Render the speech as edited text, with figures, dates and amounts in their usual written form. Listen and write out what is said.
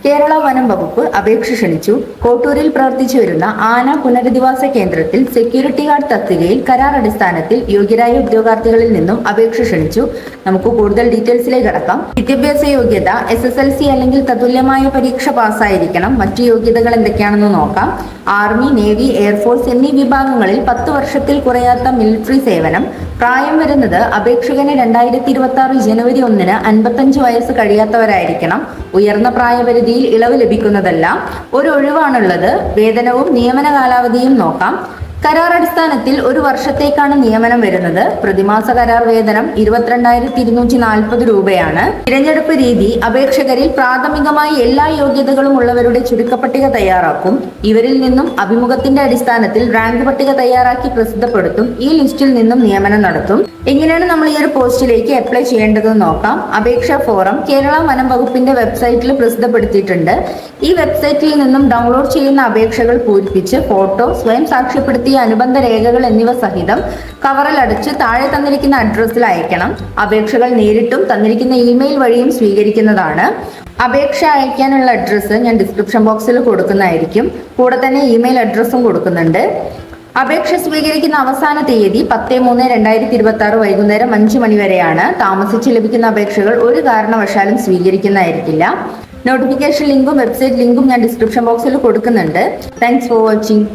കേരള വനം വകുപ്പ് അപേക്ഷ ക്ഷണിച്ചു. കോട്ടൂരിൽ പ്രവർത്തിച്ചു വരുന്ന ആന പുനരധിവാസ കേന്ദ്രത്തിൽ സെക്യൂരിറ്റി ഗാർഡ് തസ്തികയിൽ കരാർ അടിസ്ഥാനത്തിൽ യോഗ്യരായ ഉദ്യോഗാർത്ഥികളിൽ നിന്നും അപേക്ഷ ക്ഷണിച്ചു. നമുക്ക് കൂടുതൽ ഡീറ്റെയിൽസിലേക്ക് കടക്കാം. വിദ്യാഭ്യാസ യോഗ്യത SSLC അല്ലെങ്കിൽ തത്തുല്യമായ പരീക്ഷ പാസ്സായിരിക്കണം. മറ്റു യോഗ്യതകൾ എന്തൊക്കെയാണെന്ന് നോക്കാം. ആർമി, നേവി, എയർഫോഴ്സ് എന്നീ വിഭാഗങ്ങളിൽ 10 വർഷത്തിൽ കുറയാത്ത മിലിറ്ററി സേവനം. പ്രായം വരുന്നത് അപേക്ഷകന് 2026 ജനുവരി 1 55 വയസ്സ് കഴിയാത്തവരായിരിക്കണം. ഉയർന്ന പ്രായപരിധിയിൽ ഇളവ് ലഭിക്കുന്നതല്ല. ഒരു ഒഴിവാണുള്ളത്. വേതനവും നിയമന കാലാവധിയും നോക്കാം. കരാർ അടിസ്ഥാനത്തിൽ 1 വർഷത്തേക്കാണ് നിയമനം വരുന്നത്. പ്രതിമാസ കരാർ വേതനം 22,240 രൂപയാണ്. തിരഞ്ഞെടുപ്പ് രീതി: അപേക്ഷകരിൽ പ്രാഥമികമായി എല്ലാ യോഗ്യതകളും ഉള്ളവരുടെ ചുരുക്കപ്പട്ടിക തയ്യാറാക്കും. ഇവരിൽ നിന്നും അഭിമുഖത്തിന്റെ അടിസ്ഥാനത്തിൽ റാങ്ക് പട്ടിക തയ്യാറാക്കി പ്രസിദ്ധപ്പെടുത്തും. ഈ ലിസ്റ്റിൽ നിന്നും നിയമനം നടത്തും. എങ്ങനെയാണ് നമ്മൾ ഈ ഒരു പോസ്റ്റിലേക്ക് അപ്ലൈ ചെയ്യേണ്ടതെന്ന് നോക്കാം. അപേക്ഷാ ഫോറം കേരള വനം വകുപ്പിന്റെ വെബ്സൈറ്റിൽ പ്രസിദ്ധപ്പെടുത്തിയിട്ടുണ്ട്. ഈ വെബ്സൈറ്റിൽ നിന്നും ഡൗൺലോഡ് ചെയ്യുന്ന അപേക്ഷകൾ പൂരിപ്പിച്ച് ഫോട്ടോ, സ്വയം സാക്ഷ്യപ്പെടുത്തിയ അനുബന്ധ രേഖകൾ എന്നിവ സഹിതം കവറിൽ അടച്ച് താഴെ തന്നിരിക്കുന്ന അഡ്രസ്സിൽ അയക്കണം. അപേക്ഷകൾ നേരിട്ടും തന്നിരിക്കുന്ന ഇമെയിൽ വഴിയും സ്വീകരിക്കുന്നതാണ്. അപേക്ഷ അയക്കാനുള്ള അഡ്രസ്സ് ഞാൻ ഡിസ്ക്രിപ്ഷൻ ബോക്സിൽ കൊടുക്കുന്നതായിരിക്കും. കൂടെ തന്നെ ഇമെയിൽ അഡ്രസ്സും കൊടുക്കുന്നുണ്ട്. അപേക്ഷ സ്വീകരിക്കുന്ന അവസാന തീയതി 10/3/2026 വൈകുന്നേരം 5 മണി വരെയാണ്. താമസിച്ച് ലഭിക്കുന്ന അപേക്ഷകൾ ഒരു കാരണവശാലും സ്വീകരിക്കുന്നതായിരിക്കില്ല. നോട്ടിഫിക്കേഷൻ ലിങ്കും വെബ്സൈറ്റ് ലിങ്കും ഞാൻ ഡിസ്ക്രിപ്ഷൻ ബോക്സിൽ കൊടുക്കുന്നുണ്ട്. Thanks for watching.